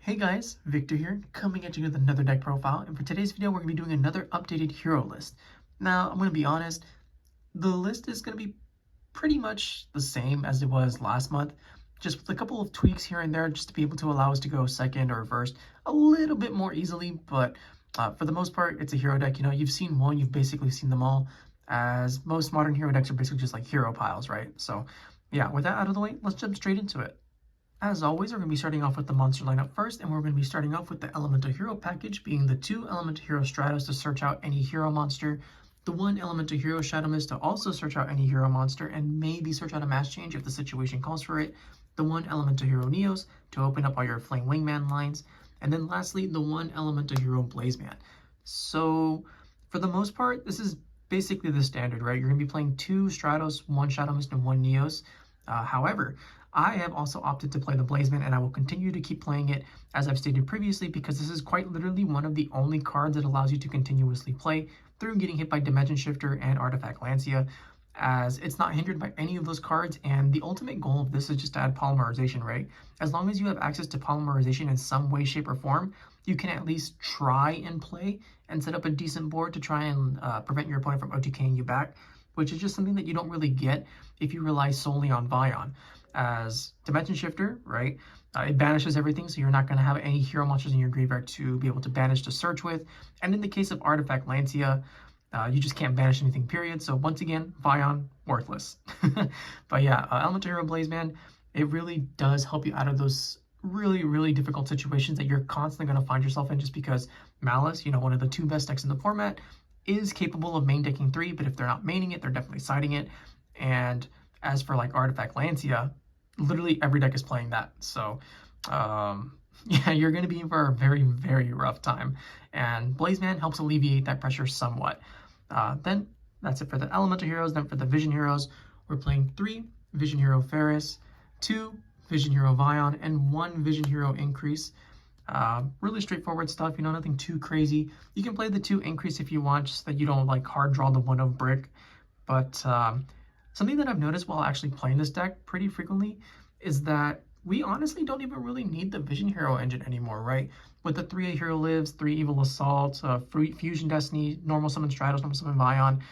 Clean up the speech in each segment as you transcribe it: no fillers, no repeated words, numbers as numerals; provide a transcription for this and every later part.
Hey guys, Victor here, coming at you with another deck profile, and for today's video we're going to be doing another updated hero list. Now, I'm going to be honest, the list is going to be pretty much the same as it was last month, just with a couple of tweaks here and there just to be able to allow us to go second or first a little bit more easily, but for the most part, it's a hero deck. You know, you've seen one, you've basically seen them all, as most modern hero decks are basically just like hero piles, right? So yeah, with that out of the way, let's jump straight into it. As always, we're going to be starting off with the monster lineup first, and we're going to be starting off with the Elemental Hero package, being the 2 Elemental Hero Stratos to search out any hero monster, the 1 Elemental Hero Shadow Mist to also search out any hero monster and maybe search out a mass change if the situation calls for it, the 1 Elemental Hero Neos to open up all your Flame Wingman lines, and then lastly, the 1 Elemental Hero Blazeman. So, for the most part, this is basically the standard, right? You're going to be playing 2 Stratos, 1 Shadow Mist, and 1 Neos. However, I have also opted to play the Blazeman, and I will continue to keep playing it as I've stated previously, because this is quite literally one of the only cards that allows you to continuously play through getting hit by Dimension Shifter and Artifact Lancia, as it's not hindered by any of those cards, and the ultimate goal of this is just to add Polymerization, right? As long as you have access to Polymerization in some way, shape, or form, you can at least try and play and set up a decent board to try and prevent your opponent from OTKing you back, which is just something that you don't really get if you rely solely on Vyon. As Dimension Shifter, right, it banishes everything, so you're not going to have any hero monsters in your graveyard to be able to banish to search with. And in the case of Artifact Lancia, you just can't banish anything, period. So once again, Vyon, worthless. But yeah, Elemental Hero Blazeman, it really does help you out of those really, really difficult situations that you're constantly going to find yourself in, just because Malice, you know, one of the 2 best decks in the format, is capable of main decking 3, but if they're not maining it, they're definitely siding it. And as for like Artifact Lancia, literally every deck is playing that. So yeah, you're going to be in for a very, very rough time. And Blazeman helps alleviate that pressure somewhat. Then that's it for the Elemental Heroes. Then for the Vision Heroes, we're playing 3 Vision Hero Faris, 2 Vision Hero Vyon, and 1 Vision Hero Increase. Really straightforward stuff, you know, nothing too crazy. You can play the 2 Increase if you want, just that you don't like hard draw the 1 of Brick. But something that I've noticed while actually playing this deck pretty frequently is that we honestly don't even really need the Vision Hero engine anymore, right? With the 3 Hero Lives, 3 Evil Assault, Fusion Destiny, Normal Summon Stratos, Normal Summon Vyon,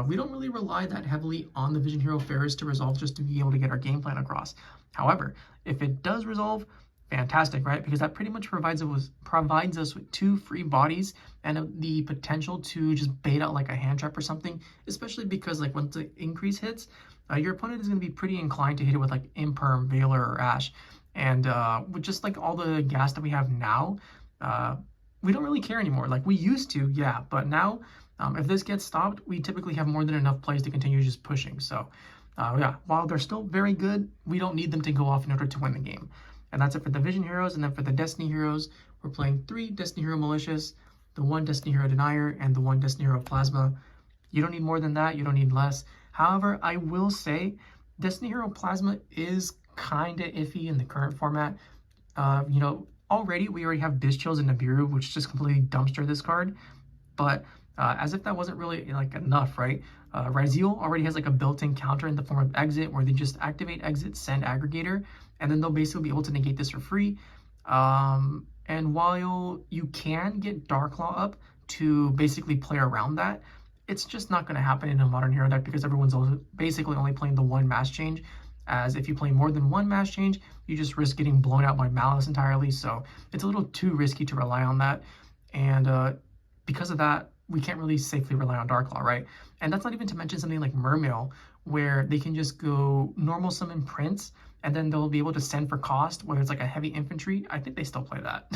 we don't really rely that heavily on the Vision Hero Faris to resolve, just to be able to get our game plan across. However, if it does resolve, fantastic, right? Because that pretty much provides us with 2 free bodies and the potential to just bait out like a hand trap or something, especially because like once the increase hits, your opponent is going to be pretty inclined to hit it with like Imperm, Veiler, or Ash. And with just like all the gas that we have now, we don't really care anymore. Like we used to, yeah, but now if this gets stopped, we typically have more than enough plays to continue just pushing. So yeah, while they're still very good, we don't need them to go off in order to win the game. And that's it for the Vision Heroes. And then for the Destiny Heroes, we're playing 3 Destiny Hero Malicious, the 1 Destiny Hero Denier, and the 1 Destiny Hero Plasma. You don't need more than that. You don't need less. However, I will say Destiny Hero Plasma is kind of iffy in the current format. You know, already we already have Bischills and Nibiru, which just completely dumpster this card. But as if that wasn't really like enough, right? Raziel already has like a built-in counter in the form of Exit, where they just activate Exit, send Aggregator, and then they'll basically be able to negate this for free. And while you can get Darklaw up to basically play around that, it's just not going to happen in a modern hero deck, because everyone's basically only playing the 1 mass change. As if you play more than 1 mass change, you just risk getting blown out by Malice entirely. So it's a little too risky to rely on that. And because of that, we can't really safely rely on Darklaw, right? And that's not even to mention something like Mermail, where they can just go normal summon Prince, and then they'll be able to send for cost, whether it's like a heavy infantry. I think they still play that.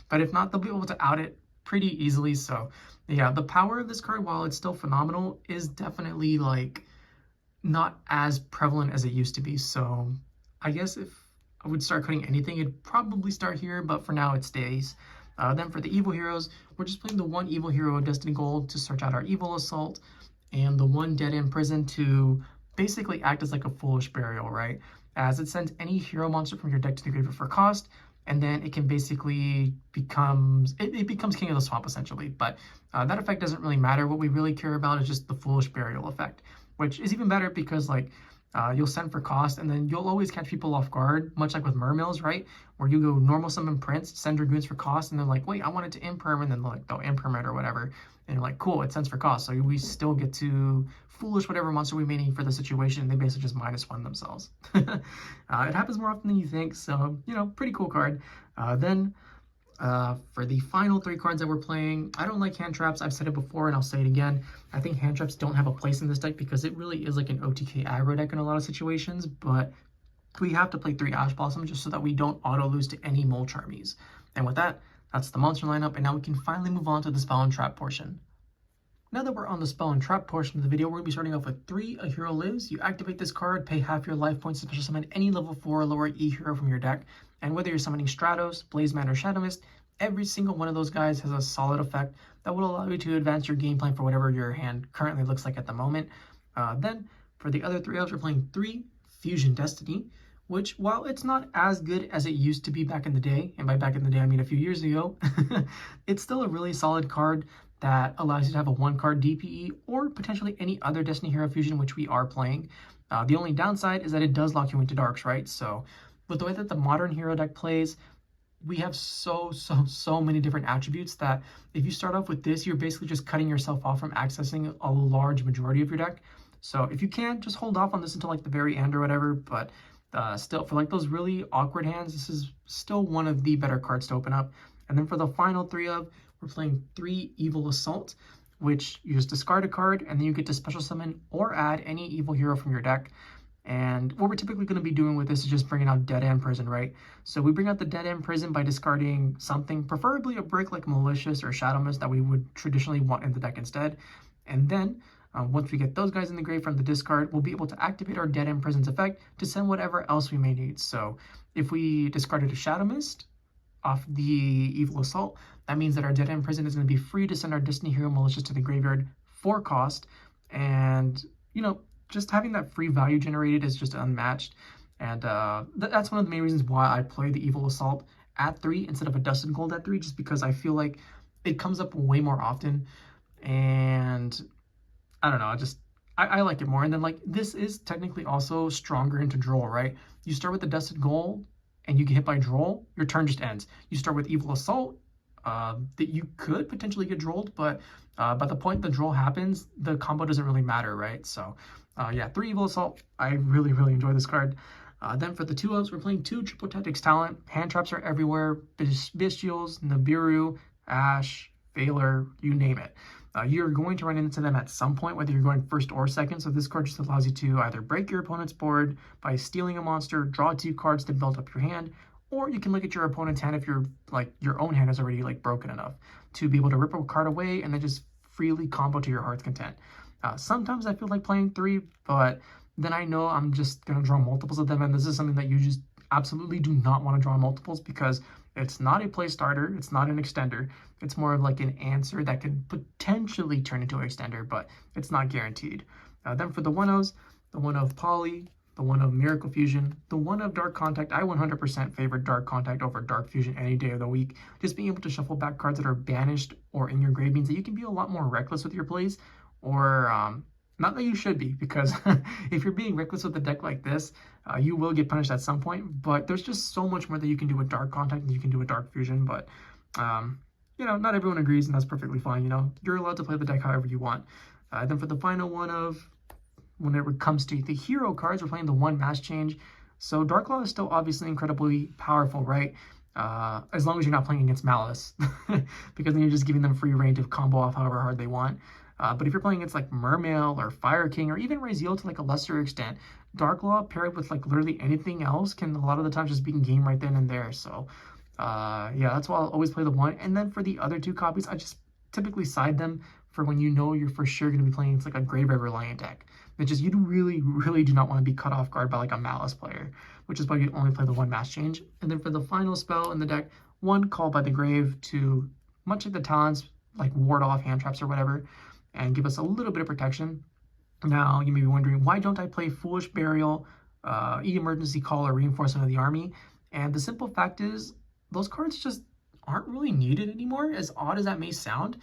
But if not, they'll be able to out it pretty easily. So yeah, the power of this card, while it's still phenomenal, is definitely like not as prevalent as it used to be. So I guess if I would start cutting anything, it'd probably start here, but for now it stays. Then for the Evil Heroes, we're just playing the 1 Evil Hero Destiny Gold to search out our Evil Assault, and the 1 Dead End Prison to basically act as like a Foolish Burial, right? As it sends any hero monster from your deck to the graveyard for cost, and then it can basically becomes King of the Swamp essentially. But that effect doesn't really matter. What we really care about is just the Foolish Burial effect, which is even better because like You'll send for cost, and then you'll always catch people off guard, much like with mermills, right? Where you go normal summon Prince, send Dragoons for cost, and they're like, wait, I want it to imperm, and then they'll imperm it or whatever. And you're like, cool, it sends for cost. So we still get to foolish whatever monster we may need for the situation. They basically just -1 themselves. It happens more often than you think, so, pretty cool card. Then for the final 3 cards that we're playing, I don't like hand traps. I've said it before and I'll say it again. I think hand traps don't have a place in this deck because it really is like an OTK aggro deck in a lot of situations, but we have to play 3 Ash Blossom just so that we don't auto-lose to any Mulch armies. And with that, that's the monster lineup, and now we can finally move on to the spell and trap portion. Now that we're on the spell and trap portion of the video, we're going to be starting off with 3 A Hero Lives. You activate this card, pay half your life points to special summon any level 4 or lower E hero from your deck. And whether you're summoning Stratos, Blazeman, or Shadow Mist, every single one of those guys has a solid effect that will allow you to advance your game plan for whatever your hand currently looks like at the moment. Then, for the other 3 elves, we're playing 3 Fusion Destiny, which, while it's not as good as it used to be back in the day, and by back in the day I mean a few years ago, it's still a really solid card that allows you to have a 1-card DPE or potentially any other Destiny Hero Fusion, which we are playing. The only downside is that it does lock you into darks, right? So with the way that the modern hero deck plays, we have so many different attributes that if you start off with this, you're basically just cutting yourself off from accessing a large majority of your deck. So if you can, just hold off on this until like the very end or whatever, but still, for like those really awkward hands, this is still one of the better cards to open up. And then for the final 3 of, we're playing 3 Evil Assault, which you just discard a card, and then you get to special summon or add any evil hero from your deck. And what we're typically going to be doing with this is just bringing out Dead End Prison, right? So we bring out the Dead End Prison by discarding something, preferably a brick like Malicious or Shadow Mist that we would traditionally want in the deck instead. And then, once we get those guys in the grave from the discard, we'll be able to activate our Dead End Prison's effect to send whatever else we may need. So if we discarded a Shadow Mist off the Evil Assault, that means that our Dead End Prison is going to be free to send our Destiny Hero Malicious to the graveyard for cost. And, just having that free value generated is just unmatched. And that's one of the main reasons why I play the Evil Assault at 3 instead of Adusted Gold at 3, just because I feel like it comes up way more often. And I don't know, I like it more. And then like this is technically also stronger into Droll, right? You start with Adusted Gold and you get hit by Droll, your turn just ends. You start with Evil Assault, that you could potentially get Drolled, but by the point the Droll happens, the combo doesn't really matter, right? So yeah, 3 Evil Assault. I really enjoy this card. Then for the 2 elves, we're playing 2 Triple Tactics Talent. Hand traps are everywhere. Bestials, Nibiru, Ash, Valor, you name it. You're going to run into them at some point, whether you're going first or second. So this card just allows you to either break your opponent's board by stealing a monster, draw 2 cards to build up your hand, or you can look at your opponent's hand if your own hand is already broken enough to be able to rip a card away and then just freely combo to your heart's content. Sometimes I feel like playing 3, but then I know I'm just going to draw multiples of them, and this is something that you just absolutely do not want to draw multiples because it's not a play starter, it's not an extender, it's more of like an answer that could potentially turn into an extender, but it's not guaranteed. Then for the 1-0s, the 1 of Poly, the 1 of Miracle Fusion, the 1 of Dark Contact. I 100% favor Dark Contact over Dark Fusion any day of the week. Just being able to shuffle back cards that are banished or in your grave means that you can be a lot more reckless with your plays, or not that you should be, because if you're being reckless with a deck like this, you will get punished at some point, but there's just so much more that you can do with Dark Contact than you can do with Dark Fusion. But not everyone agrees, and that's perfectly fine. You're allowed to play the deck however you want. Then for the final 1 of, whenever it comes to the hero cards, we're playing the 1 Mass Change. So Dark Law is still obviously incredibly powerful, right? As long as you're not playing against Malice, because then you're just giving them free reign to combo off however hard they want. But if you're playing against like Mermail or Fire King or even Raziel to like a lesser extent, Dark Law paired with like literally anything else can a lot of the time just be in game right then and there. So yeah, that's why I'll always play the 1. And then for the other 2 copies, I just typically side them for when you're for sure going to be playing it's like a Graveyard Reliant deck. It's just you really do not want to be cut off guard by like a Malice player, which is why you only play the 1 Mass Change. And then for the final spell in the deck, 1 Call by the Grave to, much like the talents, like ward off hand traps or whatever, and give us a little bit of protection. Now, you may be wondering, why don't I play Foolish Burial, Emergency Call, or Reinforcement of the Army? And the simple fact is, those cards just aren't really needed anymore, as odd as that may sound.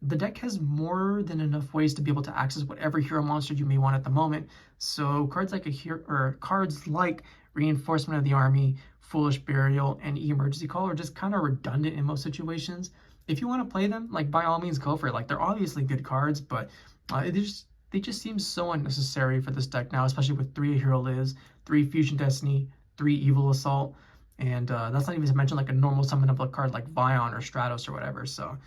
the deck has more than enough ways to be able to access whatever hero monster you may want at the moment. So cards like Reinforcement of the Army, Foolish Burial, and Emergency Call are just kind of redundant in most situations. If you want to play them, like, by all means go for it. Like, they're obviously good cards, but they just seem so unnecessary for this deck now, especially with 3 Hero Lives, 3 Fusion Destiny, 3 Evil Assault, and that's not even to mention like a normal summon up a card like Vyon or Stratos or whatever. So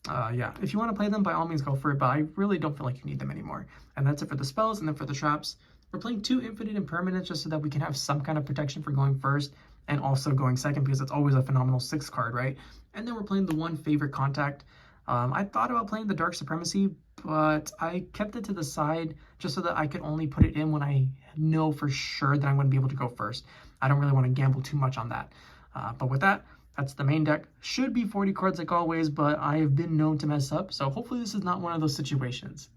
yeah, if you want to play them, by all means go for it, but I really don't feel like you need them anymore. And that's it for the spells. And then for the traps, we're playing 2 Infinite Impermanence just so that we can have some kind of protection for going first and also going second, because it's always a phenomenal 6 card, right? And then we're playing the 1 Favorite Contact. I thought about playing the Dark Supremacy, but I kept it to the side just so that I could only put it in when I know for sure that I'm going to be able to go first. I don't really want to gamble too much on that. But with that, that's the main deck. Should be 40 cards like always, but I have been known to mess up, so hopefully this is not one of those situations.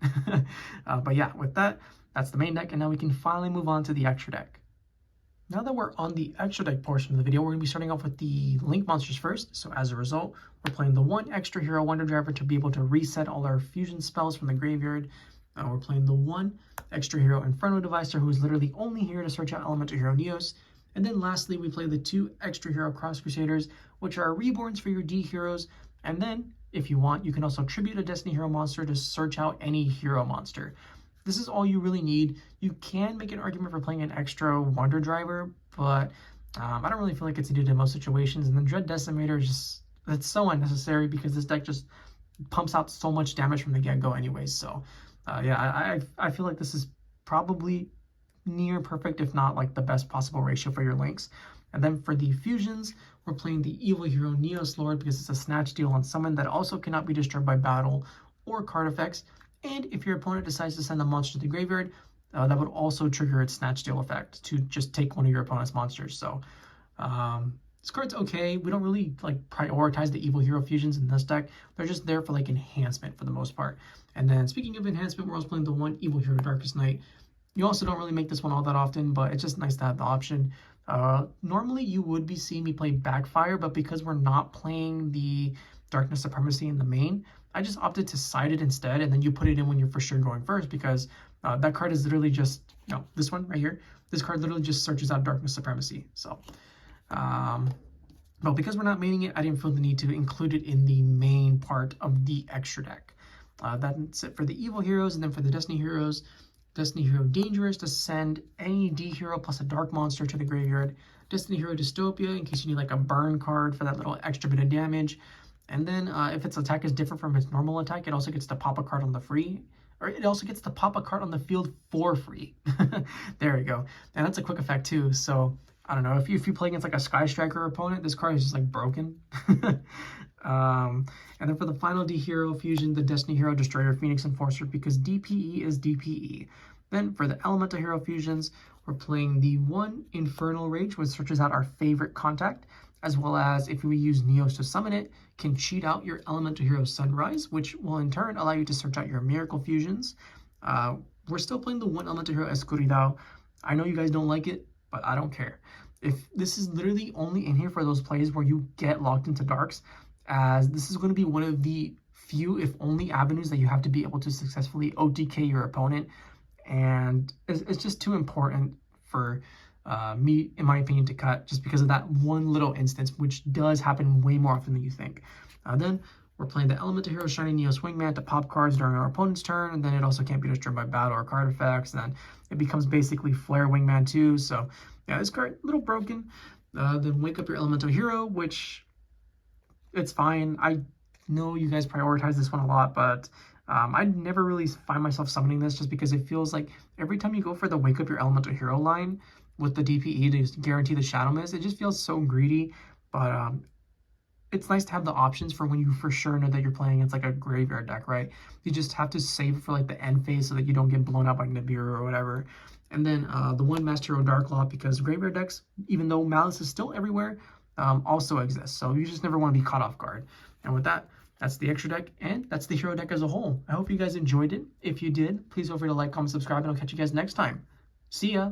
But yeah, with that, that's the main deck, and now we can finally move on to the extra deck. Now that we're on the extra deck portion of the video, we're going to be starting off with the Link monsters first. So as a result, we're playing the 1 Extra Hero Wonder Driver to be able to reset all our fusion spells from the graveyard. We're playing the 1 Extra Hero Infernal Devicer, who is literally only here to search out Elemental Hero Neos. And then lastly, we play the 2 Extra Hero Cross Crusaders, which are reborns for your D heroes. And then, if you want, you can also tribute a Destiny Hero monster to search out any hero monster. This is all you really need. You can make an argument for playing an extra Wonder Driver, but I don't really feel like it's needed in most situations. And then Dread Decimator is just, it's so unnecessary because this deck just pumps out so much damage from the get-go anyways. So yeah, I feel like this is probably near perfect, if not like the best possible ratio for your links. And then for the fusions, we're playing the Evil Hero Neos Lord because it's a snatch deal on summon that also cannot be disturbed by battle or card effects. And if your opponent decides to send a monster to the graveyard, that would also trigger its snatch deal effect to just take one of your opponent's monsters. So this card's okay. We don't really like prioritize the Evil Hero fusions in this deck. They're just there for like enhancement for the most part. And then speaking of enhancement, we're also playing the 1 Evil Hero Darkest Night. You also don't really make this one all that often, but it's just nice to have the option. Normally you would be seeing me play Backfire, but because we're not playing the Darkness Supremacy in the main, I just opted to side it instead, and then you put it in when you're for sure going first, because that card is literally just, this one right here, this card literally just searches out Darkness Supremacy. So, but because we're not maining it, I didn't feel the need to include it in the main part of the extra deck. That's it for the Evil Heroes, and then for the Destiny Heroes, Destiny Hero Dangerous to send any D hero plus a dark monster to the graveyard. Destiny Hero Dystopia in case you need like a burn card for that little extra bit of damage. And then if its attack is different from its normal attack, it also gets to pop a card on the free, or it also gets to pop a card on the field for free. There we go. And that's a quick effect too. So I don't know, if you play against like a Sky Striker opponent, this card is just like broken. And then for the final D hero fusion, the Destiny Hero Destroyer Phoenix Enforcer, because DPE is DPE. Then for the Elemental Hero fusions, we're playing the 1 Infernal Rage, which searches out our favorite contact, as well as if we use Neos to summon it, can cheat out your Elemental Hero Sunrise, which will in turn allow you to search out your Miracle fusions. We're still playing the 1 Elemental Hero Escuridao. I know you guys don't like it, but I don't care. If this is literally only in here for those plays where you get locked into darks, as this is going to be one of the few, if only, avenues that you have to be able to successfully OTK your opponent, and it's just too important for me, in my opinion, to cut, just because of that one little instance, which does happen way more often than you think. Then we're playing the Elemental Hero Shiny Neos Wingman to pop cards during our opponent's turn, and then it also can't be disturbed by battle or card effects, and then it becomes basically Flare Wingman too. So yeah, this card, a little broken. Then Wake Up Your Elemental Hero, which, it's fine. I know you guys prioritize this one a lot, but I never really find myself summoning this, just because it feels like every time you go for the Wake Up Your Elemental Hero line with the DPE to guarantee the Shadow Mist, it just feels so greedy. But it's nice to have the options for when you for sure know that you're playing against like a graveyard deck, right? You just have to save for like the end phase so that you don't get blown out by Nibiru or whatever. And then the 1 Master Hero Dark Law, because graveyard decks, even though Malice is still everywhere, also exists. So you just never want to be caught off guard. And with that, that's the extra deck, and that's the hero deck as a whole. I hope you guys enjoyed it. If you did, please feel free to like, comment, subscribe, and I'll catch you guys next time. See ya!